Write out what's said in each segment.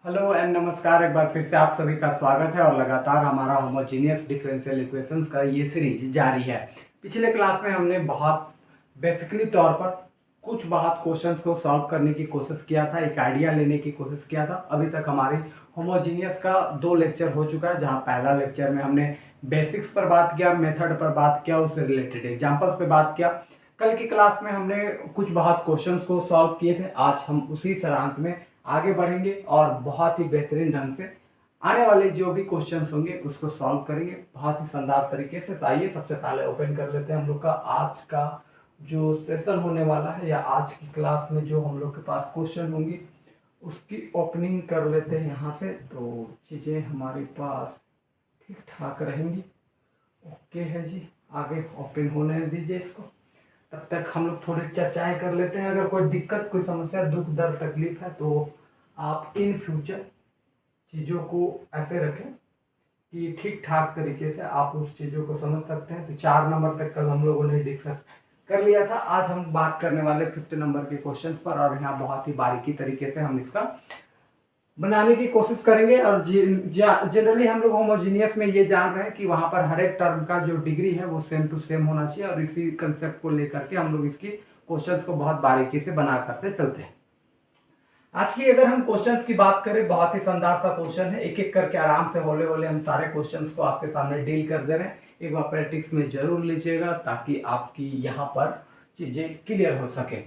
Hello and नमस्कार। एक बार फिर से आप सभी का स्वागत है और लगातार हमारा होमोजीनियस डिफरेंशियल इक्वेशंस का ये सीरीज जारी है। पिछले क्लास में हमने बहुत बेसिकली तौर पर कुछ बहुत क्वेश्चंस को सॉल्व करने की कोशिश किया था, एक आइडिया लेने की कोशिश किया था। अभी तक हमारी होमोजीनियस का 2 लेक्चर हो चुका है, जहाँ पहला लेक्चर में हमने बेसिक्स पर बात किया, मेथड पर बात किया, उससे रिलेटेड एग्जाम्पल्स पे बात किया। कल की क्लास में हमने कुछ बहुत क्वेश्चंस को सॉल्व किए थे। आज हम उसी सारांश में आगे बढ़ेंगे और बहुत ही बेहतरीन ढंग से आने वाले जो भी क्वेश्चंस होंगे उसको सॉल्व करेंगे बहुत ही शानदार तरीके से। तो आइए सबसे पहले ओपन कर लेते हैं हम लोग का आज का जो सेशन होने वाला है, या आज की क्लास में जो हम लोग के पास क्वेश्चन होंगे उसकी ओपनिंग कर लेते हैं यहाँ से। तो चीज़ें हमारे पास ठीक ठाक रहेंगी। ओके है जी, आगे ओपन होने दीजिए इसको। तब तक हम लोग थोड़ी चर्चाएं कर लेते हैं। अगर कोई दिक्कत, कोई समस्या, दुख दर्द, तकलीफ है तो आप इन फ्यूचर चीज़ों को ऐसे रखें कि ठीक ठाक तरीके से आप उस चीज़ों को समझ सकते हैं। तो 4 नंबर तक कल हम लोगों ने डिस्कस कर लिया था। आज हम बात करने वाले 5th नंबर के क्वेश्चन पर, और यहाँ बहुत ही बारीकी तरीके से हम इसका बनाने की कोशिश करेंगे। और जनरली हम लोग होमोजीनियस में ये जान रहे हैं कि वहाँ पर हर एक टर्म का जो डिग्री है वो सेम टू सेम होना चाहिए, और इसी कंसेप्ट को लेकर के हम लोग इसकी क्वेश्चंस को बहुत बारीकी से बना करते चलते हैं। आज की अगर हम क्वेश्चंस की बात करें, बहुत ही शानदार सा क्वेश्चन है। एक एक करके आराम से होले होले हम सारे क्वेश्चंस को आपके सामने डील कर दे रहे हैं। एक बार प्रैक्टिस में जरूर लीजिएगा ताकि आपकी यहाँ पर चीजें क्लियर हो सके।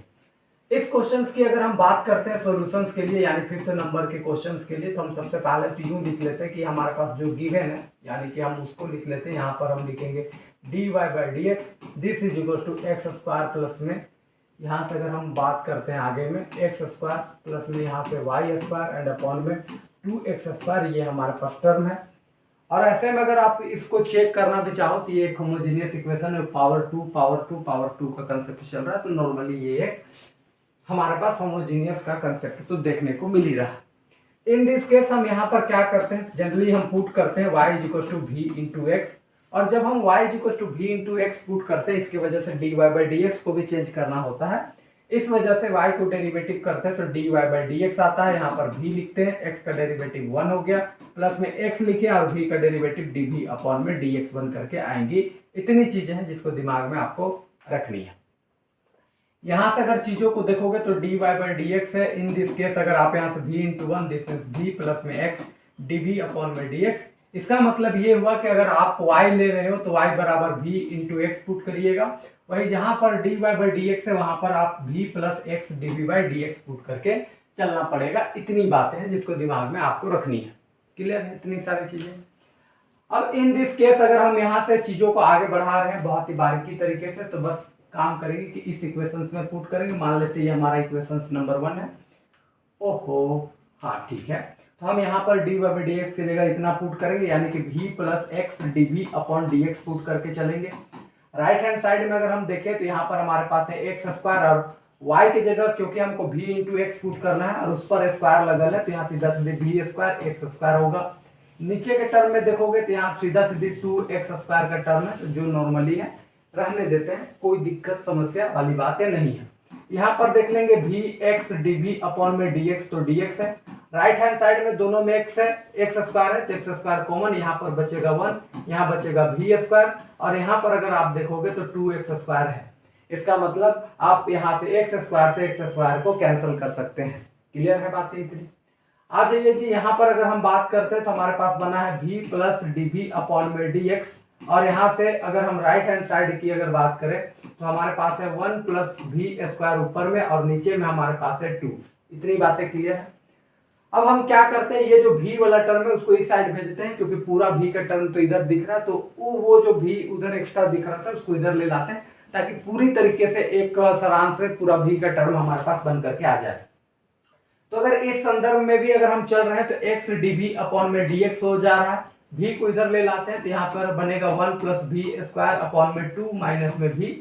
इस क्वेश्चंस की अगर हम बात करते हैं सॉल्यूशंस के लिए, यानी 5th नंबर के क्वेश्चंस के लिए, तो हम सबसे पहले तो यूं लिख लेते हैं कि हमारे पास जो गिवन है, यानी कि हम उसको लिख लेते हैं। यहाँ पर हम लिखेंगे dy/dx this is equal to X square plus में, यहाँ से अगर हम बात करते हैं आगे में एक्स स्क्वायर प्लस में यहाँ पे वाई स्क्वायर एंड अपॉन में 2x स्क्वायर, ये हमारे पास टर्म है। और ऐसे में अगर आप इसको चेक करना भी चाहो तो ये एक होमोजीनियस इक्वेशन है, पावर 2 का कंसेप्ट चल रहा है। तो नॉर्मली ये एक हमारे पास होमोजीनियस का कंसेप्ट तो देखने को मिल ही रहा है। इन दिस केस हम यहाँ पर क्या करते हैं, जनरली हम पुट करते हैं y equal to V into X. और जब हम y equal to V into X put करते हैं, इसकी वजह से dy/dx को भी चेंज करना होता है। इस वजह से y को डेरिवेटिव करते हैं तो dy/dx आता है। यहाँ पर v लिखते हैं, x का डेरिवेटिव 1 हो गया, प्लस में x लिखे और v का डेरिवेटिव dv अपॉन में dx बन करके आएंगी। इतनी चीजें हैं जिसको दिमाग में आपको रखनी है। यहाँ से अगर चीजों को देखोगे तो dy/dx है। इन दिस केस अगर आप यहाँ से v into 1 this means v plus में x dv अपॉन में dx। इसका मतलब ये हुआ कि अगर आप y ले रहे हो तो y बराबर v इंटू एक्स पुट करिएगा। वही जहां पर dy/dx है वहां पर आप v plus x dv/dx put करके चलना पड़ेगा। इतनी बातें हैं जिसको दिमाग में आपको रखनी है। क्लियर है इतनी सारी चीजें। अब इन दिस केस अगर हम यहाँ से चीजों को आगे बढ़ा रहे हैं बहुत ही बारीकी तरीके से, तो बस काम करेंगे कि इस इक्वेशंस में पुट करेंगे। मान लेते हैं ये हमारा इक्वेशंस नंबर 1 है। ओहो हाँ ठीक है, तो हम यहाँ पर dy/dx की जगह इतना पुट करेंगे, यानी कि v plus x dv upon dx put करके चलेंगे। राइट हैंड साइड में अगर हम देखें तो यहाँ पर हमारे पास है एक्स स्क्वायर, और y की जगह क्योंकि हमको v इंटू एक्स पुट करना है और उस पर स्क्वायर लगल है तो यहाँ सीधा सीधे v स्क्वायर एक्स स्क्वायर होगा। नीचे के टर्म में देखोगे तो यहाँ सीधा सीधी 2x स्क्वायर का टर्म है जो नॉर्मली है, रहने देते हैं, कोई दिक्कत समस्या वाली बातें नहीं है। यहाँ पर देख लेंगे भी एक्स dv अपॉन में dx, तो dx है। राइट हैंड साइड में दोनों में x है, एक्स स्क्वायर है तो एक्स स्क्वायर कॉमन, यहाँ पर बचेगा 1, यहाँ बचेगा v स्क्वायर, और यहाँ पर अगर आप देखोगे तो 2x स्क्वायर है। इसका मतलब आप यहाँ से एक्स स्क्वायर से एक्स स्क्वायर को कैंसिल कर सकते हैं। क्लियर है बातें इतनी। आ जाइए जी, यहाँ पर अगर हम बात करते हैं तो हमारे पास बना है v प्लस dv अपॉन में dx, और यहाँ से अगर हम राइट हैंड साइड की अगर बात करें तो हमारे पास है 1 प्लस v स्क्वायर ऊपर में और नीचे में हमारे पास है 2। इतनी बातें क्लियर है। अब हम क्या करते हैं, ये जो v वाला टर्म है उसको इस साइड भेजते हैं, क्योंकि पूरा v का टर्म तो इधर दिख रहा है, तो वो जो v उधर एक्स्ट्रा दिख रहा था उसको इधर ले लाते हैं, ताकि पूरी तरीके से एक सारांश से पूरा v का टर्म हमारे पास बन करके आ जाए। तो अगर इस संदर्भ में भी अगर हम चल रहे हैं तो x dv अपॉन में dx हो जा रहा है, v को इधर ले लाते हैं तो यहाँ पर बनेगा 1 प्लस v स्क्वायर अपॉन में 2 माइनस में v,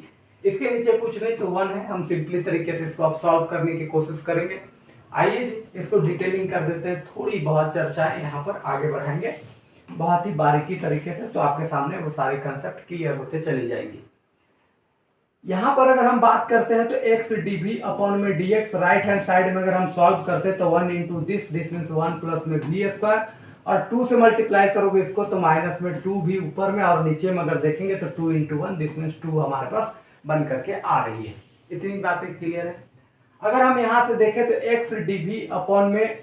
इसके नीचे कुछ नहीं तो 1 है। हम सिंपली तरीके से इसको अब सॉल्व करने की कोशिश करेंगे। आइए जी इसको डिटेलिंग कर देते हैं, थोड़ी बहुत चर्चाएं यहाँ पर आगे बढ़ाएंगे बहुत ही बारीकी तरीके से, तो आपके सामने वो सारे कंसेप्ट क्लियर होते चली जाएंगी। यहाँ पर अगर हम बात करते हैं तो एक्स डी वी अपॉन में d x, right hand side में अगर हम सॉल्व करते हैं तो 1 इंटू दिस मीन्स 1 प्लस में वी स्क्वायर, और 2 से मल्टीप्लाई करोगे इसको तो माइनस में 2 भी ऊपर में, और नीचे में अगर देखेंगे तो 2 इंटू 1 दिस मीन्स 2 हमारे पास बन करके आ रही है। इतनी बातें क्लियर है। अगर हम यहाँ से देखें तो एक्स डी वी अपॉन में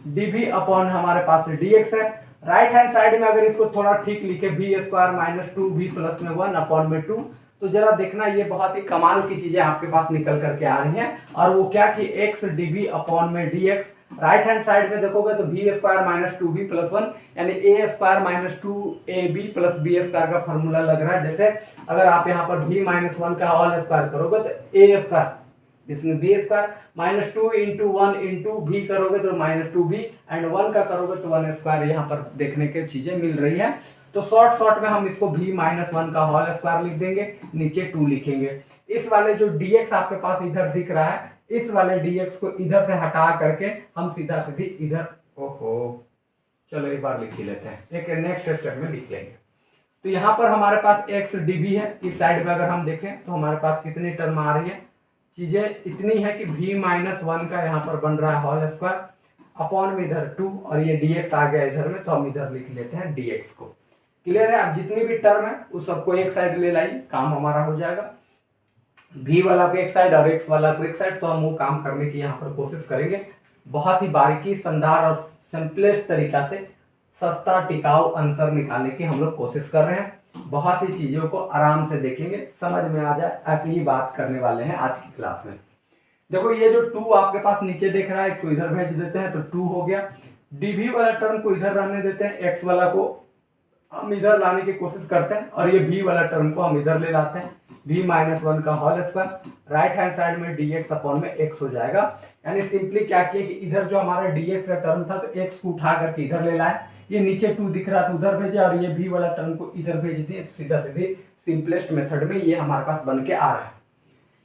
डी वी अपॉन हमारे पास डी एक्स है, राइट हैंड साइड में अगर इसको थोड़ा ठीक लिखे V square minus 2 we plus में 1 अपॉन में 2, तो जरा देखना ये बहुत ही कमाल की चीजें आपके पास निकल करके आ रही हैं। और वो क्या कि एक्स डी वी अपॉन में d x, right hand side में देखोगे तो v square minus 2 we plus 1 यानी a square minus 2 a b plus b square का फॉर्मूला लग रहा है। जैसे अगर आप यहाँ पर वी माइनस 1 का होल स्क्वायर करोगे तो ए स्क्वायर जिसमें B square minus 2 into 1 into भी करोगे तो माइनस 2 बी, एंड 1 का करोगे तो 1 स्क्वायर यहाँ पर देखने के चीजें मिल रही है। तो शॉर्ट में हम इसको भी माइनस 1 का होल स्क्वायर लिख देंगे, नीचे 2 लिखेंगे। इस वाले जो dx आपके पास इधर दिख रहा है, इस वाले dx को इधर से हटा करके हम सीधा सीधी इधर चलो एक बार लिख ही लेते हैं, एक नेक्स्ट स्टेप में लिख लेंगे। तो यहाँ पर हमारे पास एक्स डी है, इस साइड में अगर हम देखें तो हमारे पास कितनी टर्म आ रही है, चीजें इतनी है कि v माइनस 1 का यहाँ पर बन रहा है होल स्क्वायर अपॉन में इधर 2, और ये dx आ गया इधर में, तो हम इधर लिख लेते हैं dx को। क्लियर है। अब जितनी भी टर्म है उस सबको एक साइड ले लाइए, काम हमारा हो जाएगा। v वाला को एक साइड और x वाला को एक साइड, तो हम वो काम करने की यहाँ पर कोशिश करेंगे। बहुत ही बारीकी, शानदार और सिंपलेस्ट तरीका से सस्ता टिकाऊ आंसर निकालने की हम लोग कोशिश कर रहे हैं। बहुत ही चीजों को आराम से देखेंगे, समझ में आ जाए, ऐसी ही बात करने वाले हैं आज की क्लास में। देखो ये जो 2 आपके पास नीचे देख रहा है, इसको इधर भेज देते हैं तो 2 हो गया। डीवी वाला टर्म को इधर रहने देते हैं, एक्स वाला को हम इधर लाने की कोशिश करते हैं, और ये v वाला टर्म को हम इधर ले लाते हैं, v माइनस 1 का whole square, right hand side में dx अपॉन में x हो जाएगा। यानी सिंपली क्या किया कि इधर जो हमारा dx का टर्म था तो x को उठा करके इधर ले लाए, ये नीचे 2 दिख रहा था उधर भेजे, और ये v वाला टर्म को इधर भेज दिए, तो सीधा सीधे सिंपलेस्ट मेथड में ये हमारे पास बन के आ रहा है।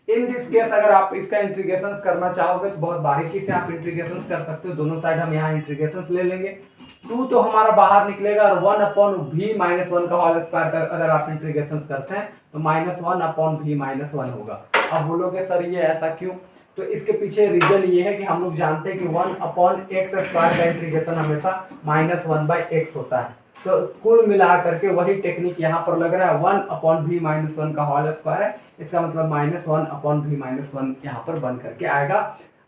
इन दिस केस अगर आप इसका इंटीग्रेशन करना चाहोगे तो बहुत बारीकी से आप इंटीग्रेशन कर सकते हो। दोनों साइड हम यहाँ इंटीग्रेशन ले लेंगे, 2 तो हमारा बाहर निकलेगा, और 1 अपॉन भी माइनस 1 का होल स्क्वायर का अगर आप इंटीग्रेशन करते हैं तो माइनस 1 अपॉन भी माइनस 1 होगा। अब बोलोगे सर ये ऐसा क्यों, तो इसके पीछे रीजन ये है कि हम लोग जानते हैं कि 1 अपॉन एक्स स्क्वायर का इंटीग्रेशन हमेशा माइनस 1 बाई एक्स होता है। तो कुल मिला करके वही टेक्निक यहाँ पर लग रहा है, 1 अपॉन भी माइनस 1 का होल स्क्वायर है, इसका मतलब माइनस 1 अपॉन भी माइनस 1 यहाँ पर बन करके आएगा।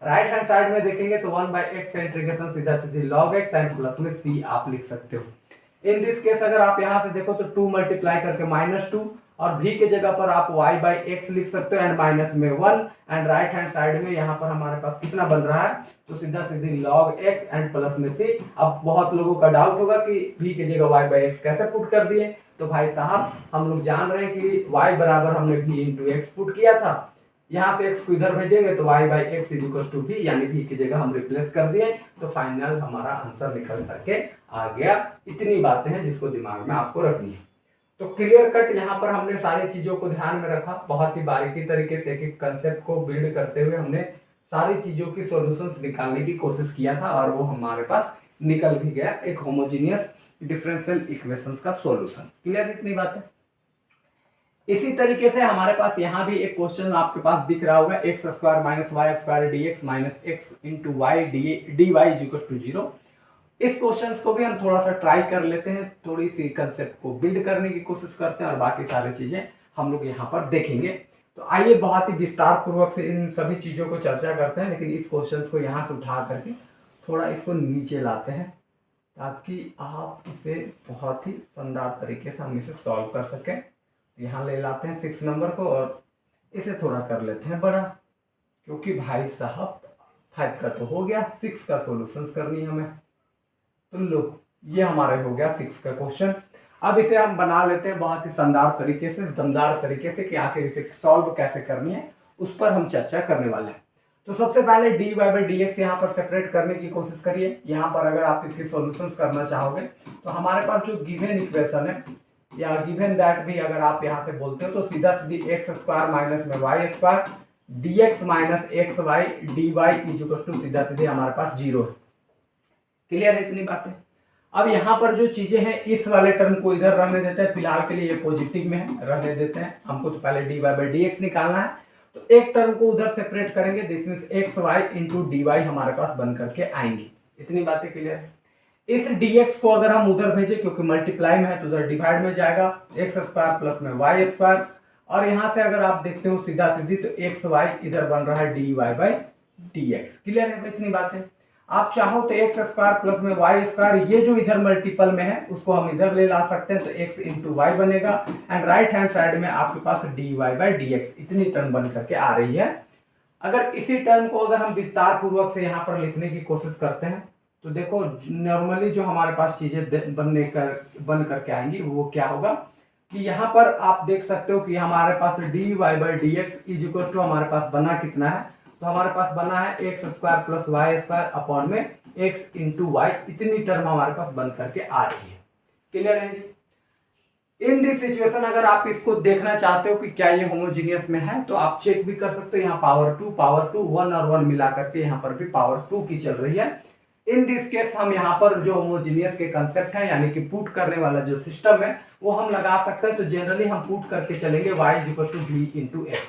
राइट हैंड साइड में देखेंगे तो 1 बाई एक्स का इंटीग्रेशन सीधा सीधी लॉग एक्स एंड प्लस में c आप लिख सकते हो। इन दिस केस अगर आप यहाँ से देखो तो 2 मल्टीप्लाई करके माइनस 2, और v के जगह पर आप y बाई एक्स लिख सकते हो, एंड माइनस में 1, एंड राइट हैंड साइड में यहाँ पर हमारे पास कितना बन रहा है, तो सीधा सीधी लॉग x एंड प्लस में c। अब बहुत लोगों का डाउट होगा कि v की जगह y बाई एक्स कैसे पुट कर दिए, तो भाई साहब हम लोग जान रहे हैं कि y बराबर हमने v इंटू एक्स पुट किया था, यहाँ से x को इधर भेजेंगे तो y by X is equal to v, यानी v की जगह हम रिप्लेस कर दिए, तो फाइनल हमारा आंसर निकल करके आ गया। इतनी बातें हैं जिसको दिमाग में आपको रखनी है। तो क्लियर कट यहाँ पर हमने सारी चीजों को ध्यान में रखा, बहुत ही बारीकी तरीके से एक एक कंसेप्ट को बिल्ड करते हुए हमने सारी चीजों की सॉल्यूशंस निकालने की कोशिश किया था, और वो हमारे पास निकल भी गया, एक होमोजीनियस डिफरेंशियल इक्वेशंस का सॉल्यूशन। क्लियर इतनी बात है। इसी तरीके से हमारे पास यहाँ भी एक क्वेश्चन आपके पास दिख रहा होगा, X square minus Y square D X minus X into Y D Y is equal to 0। इस क्वेश्चन को भी हम थोड़ा सा ट्राई कर लेते हैं, थोड़ी सी कंसेप्ट को बिल्ड करने की कोशिश करते हैं, और बाकी सारी चीजें हम लोग यहाँ पर देखेंगे। तो आइए बहुत ही विस्तार पूर्वक से इन सभी चीजों को चर्चा करते हैं, लेकिन इस क्वेश्चन को यहाँ से उठा करके थोड़ा इसको नीचे लाते हैं, ताकि आप इसे बहुत ही शानदार तरीके से हम इसे सॉल्व कर सकें। यहाँ ले लाते हैं 6 नंबर को, और इसे थोड़ा कर लेते हैं बड़ा, क्योंकि भाई साहब 5 का तो हो गया, 6 का सॉल्यूशन करनी है हमें। तो लो ये हमारे हो गया 6 का क्वेश्चन। अब इसे हम बना लेते हैं बहुत ही शानदार तरीके से, दमदार तरीके से, कि आखिर इसे सॉल्व कैसे करनी है उस पर हम चर्चा करने वाले हैं। तो सबसे पहले D Y by D X यहाँ पर सेपरेट करने की कोशिश करिए। यहाँ पर अगर आप इसकी सॉल्यूशंस करना चाहोगे तो हमारे पास जो गिवन इक्वेशन है, या गिवन दैट भी अगर आप यहाँ से बोलते हो, तो सीधा सीधी एक्स स्क्वायर माइनस में Y square D X minus X Y D Y is equal to सीधा सीधे हमारे पास 0 है। क्लियर है इतनी बातें। अब यहाँ पर जो चीजें हैं इस वाले टर्म को इधर रहने देते हैं, फिलहाल के लिए ये पॉजिटिव में है, रहने देते हैं। हमको तो पहले dy बाई डी एक्स निकालना है, तो एक टर्म को उधर सेपरेट करेंगे, this means X Y into D Y हमारे पास बन करके आएंगी। इतनी बातें क्लियर है। इस dx को अगर हम उधर भेजें, क्योंकि मल्टीप्लाई में है तो उधर डिवाइड में जाएगा, एक्स स्क्वायर प्लस में वाई स्क्वायर, और यहाँ से अगर आप देखते हो सीधा सीधी तो एक्स वाई इधर बन रहा है dy by D x. Clear है इतनी बातें। आप चाहो तो एक्स स्क्वायर प्लस में वाई स्क्वायर, ये जो इधर मल्टीपल में है उसको हम इधर ले ला सकते हैं, तो एक्स इंटू वाई बनेगा, एंड राइट हैंड साइड में आपके पास dy बाई डी एक्स इतनी टर्म बन करके आ रही है। अगर इसी टर्म को अगर हम विस्तार पूर्वक से यहाँ पर लिखने की कोशिश करते हैं तो देखो नॉर्मली जो हमारे पास चीजें बन करके आएंगी वो क्या होगा कि यहाँ पर आप देख सकते हो कि हमारे पास dy by D X is equal to हमारे पास बना कितना है, तो हमारे पास बना है X square plus Y square upon में एक्स इंटू वाई, इतनी टर्म हमारे पास बन करके आ रही है। क्लियर है जी। इन दिस सिचुएशन अगर आप इसको देखना चाहते हो कि क्या ये होमोजीनियस में है, तो आप चेक भी कर सकते हो। यहाँ पावर टू 1 और 1 मिला करके यहाँ पर भी पावर 2 की चल रही है। इन दिस केस हम यहाँ पर जो होमोजीनियस के कंसेप्ट है, यानी कि पुट करने वाला जो सिस्टम है वो हम लगा सकते हैं। तो जनरली हम पुट करके चलेंगे y equal to v into X,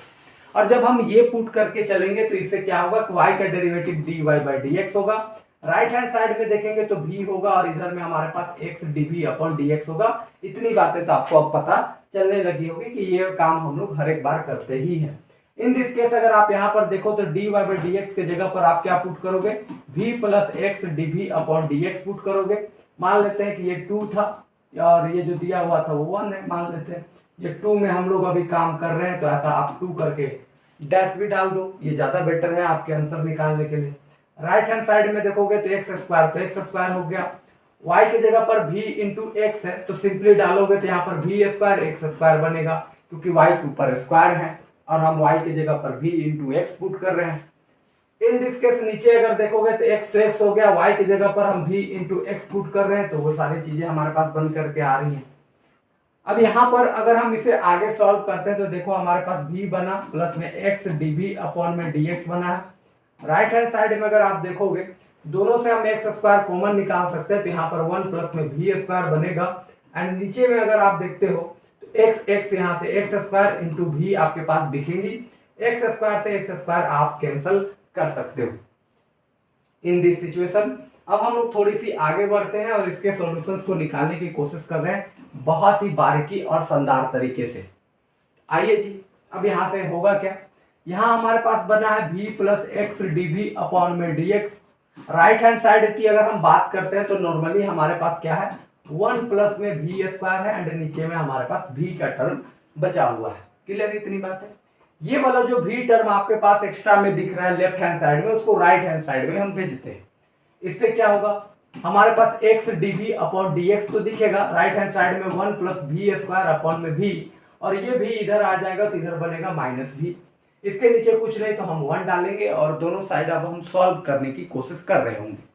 और जब हम ये पुट करके चलेंगे तो इससे क्या होगा कि y का derivative dy by D x होगा, राइट हैंड साइड में देखेंगे तो v होगा, और इधर में हमारे पास x dv अपॉन dx होगा। इतनी बातें तो आपको अब पता चलने लगी होगी कि ये काम हम लोग हर एक बार करते ही हैं। इन दिस केस अगर आप यहाँ पर देखो तो dy बाई डी एक्स के जगह पर आप क्या पुट करोगे, v plus x dv upon dx put करोगे। मान लेते हैं कि ये 2 था और ये जो दिया हुआ था वो 1 है, मान लेते हैं ये 2 में हम लोग अभी काम कर रहे हैं, तो ऐसा आप 2 करके डैश भी डाल दो, ये ज्यादा बेटर है आपके आंसर निकालने के लिए। राइट हैंड साइड में देखोगे तो एक्स स्क्वायर, तो एक्स स्क्वायर हो गया, y के जगह पर v इंटू एक्स है तो सिंपली डालोगे तो यहाँ पर v स्क्वायर एक्स स्क्वायर बनेगा, क्योंकि y के ऊपर स्क्वायर है और हम y की जगह पर v इंटू एक्स पुट कर रहे हैं। इन दिस केस नीचे अगर देखोगे तो x हो गया, y की जगह पर हम v इंटू एक्स पुट कर रहे हैं, तो वो सारी चीजें हमारे पास बन करके आ रही हैं। अब यहाँ पर अगर हम इसे आगे सॉल्व करते हैं तो देखो हमारे पास v बना प्लस में x dv अपॉन में dx बना है। राइट हैंड साइड में अगर आप देखोगे दोनों से हम एक्स स्क्वायर कॉमन निकाल सकते हैं, तो यहाँ पर 1 प्लस में v स्क्वायर बनेगा, एंड नीचे में अगर आप देखते हो तो x यहाँ से एक्स स्क्वायर इंटू v आपके पास दिखेंगी, एक्स स्क्वायर से एक्स स्क्वायर आप कैंसिल कर सकते हो। इन दिस सिचुएशन अब हम लोग थोड़ी सी आगे बढ़ते हैं और इसके सॉल्यूशंस को निकालने की कोशिश कर रहे हैं बहुत ही बारीकी और शानदार तरीके से। आइए जी, अब यहाँ से होगा क्या, यहाँ हमारे पास बना है v plus x dv upon में dx। राइट हैंड साइड की अगर हम बात करते हैं तो नॉर्मली हमारे पास क्या है 1 प्लस में v स्क्वायर है, एंड नीचे में हमारे पास v का टर्म बचा हुआ है। क्लियर इतनी बात है। ये वाला जो v टर्म आपके पास एक्स्ट्रा में दिख रहा है लेफ्ट हैंड साइड में, उसको राइट हैंड साइड में हम भेजते हैं। इससे क्या होगा, हमारे पास x dv अपॉन dx तो दिखेगा, राइट हैंड साइड में 1 प्लस v स्क्वायर अपॉन में v, और ये भी इधर आ जाएगा तो इधर बनेगा माइनस v। इसके नीचे कुछ नहीं तो हम 1 डालेंगे, और दोनों साइड अब हम सॉल्व करने की कोशिश कर रहे होंगे।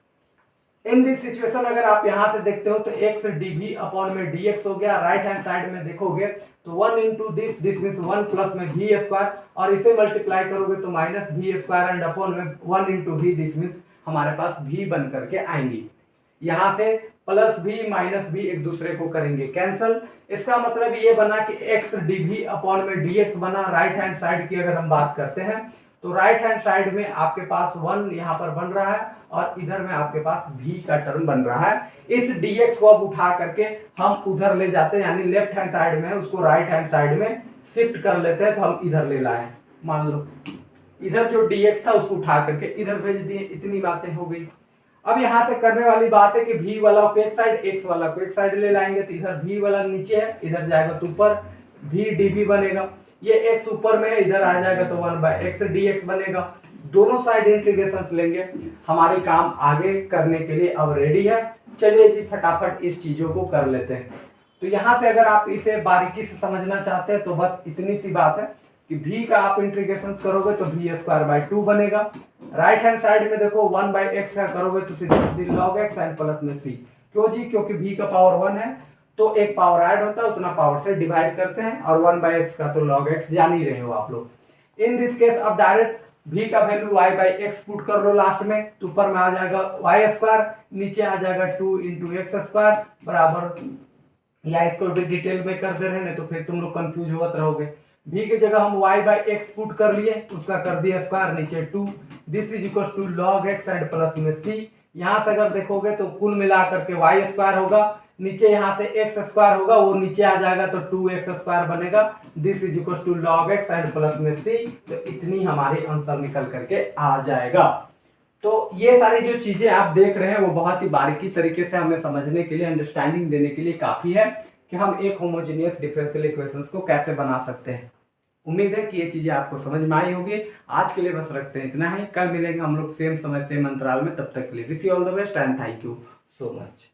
इन दिस सिचुएशन अगर आप यहाँ से देखते हो तो x dv अपॉन में dx हो गया, राइट हैंड साइड में देखोगे तो 1 इंटू दिस मीन्स 1 प्लस में v स्क्वायर, और इसे मल्टीप्लाई करोगे तो minus v square, and upon में 1 इंटू v, दिस मीन्स हमारे पास v बन करके आएंगी। यहाँ से प्लस v माइनस v एक दूसरे को करेंगे कैंसल। इसका मतलब ये बना कि x dv अपॉन में dx बना। राइट हैंड साइड की अगर हम बात करते हैं तो राइट हैंड साइड में आपके पास 1 यहाँ पर बन रहा है, और इधर में आपके पास v का टर्म बन रहा है। इस dx को अब उठा करके हम उधर ले जाते हैं, यानी लेफ्ट हैंड साइड में उसको राइट हैंड साइड में शिफ्ट कर लेते हैं, तो हम इधर ले लाए। मान लो इधर जो dx था उसको उठा करके इधर भेज दिए, इतनी बातें हो गई। अब यहाँ से करने वाली बात है कि v वाला को एक साइड, x वाला को एक साइड ले लाएंगे, तो इधर v वाला नीचे है, इधर जाएगा तो ऊपर v dv बनेगा। ये x ऊपर में है, इधर आ जाएगा तो 1 बाय x dx बनेगा। दोनों साइड इंटीग्रेशन लेंगे, हमारी काम आगे करने के लिए अब रेडी है। चलिए जी फटाफट इस चीजों को कर लेते हैं। तो यहाँ से अगर आप इसे बारीकी से समझना चाहते हैं तो बस इतनी सी बात है कि v का आप इंटीग्रेशन करोगे तो v स्क्वायर बाय 2 बनेगा। राइट हैंड साइड में देखो 1 बाय एक्स का करोगे तो सीधे लॉग एक्स एंड प्लस में c। क्यों जी, क्योंकि v का पावर 1 है तो एक पावर ऐड होता है, उतना पावर से डिवाइड करते हैं, और 1 बाय एक्स का तो लॉग एक्स जान ही रहे हो आप लोग। इन दिस केस अब डायरेक्ट v का value y by x put कर लो लास्ट में, तो ऊपर में आ जाएगा वाई स्क्वायर, नीचे आ जाएगा 2 इंटू एक्स स्क्वायर बराबर, या इसको भी डिटेल में कर दे रहे हैं, तो फिर तुम लोग कंफ्यूज होते रहोगे। v की जगह हम y बाई एक्स पुट कर लिए, उसका कर दिया स्क्वायर, नीचे 2, this is equal to log X and plus में c। यहाँ से अगर देखोगे तो कुल मिलाकर के वाई स्क्वायर होगा, नीचे यहाँ से एक्स स्क्वायर होगा, वो नीचे आ जाएगा तो 2x स्क्वायर बनेगा, this is equal to log X and plus में c। तो इतनी हमारी आंसर निकल करके आ जाएगा। तो ये सारी जो चीजें आप देख रहे हैं वो बहुत ही बारीकी तरीके से हमें समझने के लिए, अंडरस्टैंडिंग देने के लिए काफी है कि हम एक होमोजेनियस डिफरेंशियल इक्वेशंस को कैसे बना सकते हैं। उम्मीद है कि ये चीजें आपको समझ में आई होगी। आज के लिए बस रखते हैं इतना ही, कल मिलेंगे हम लोग सेम समय सेम अंतराल में, तब तक के लिए wish you all the best and thank you so much.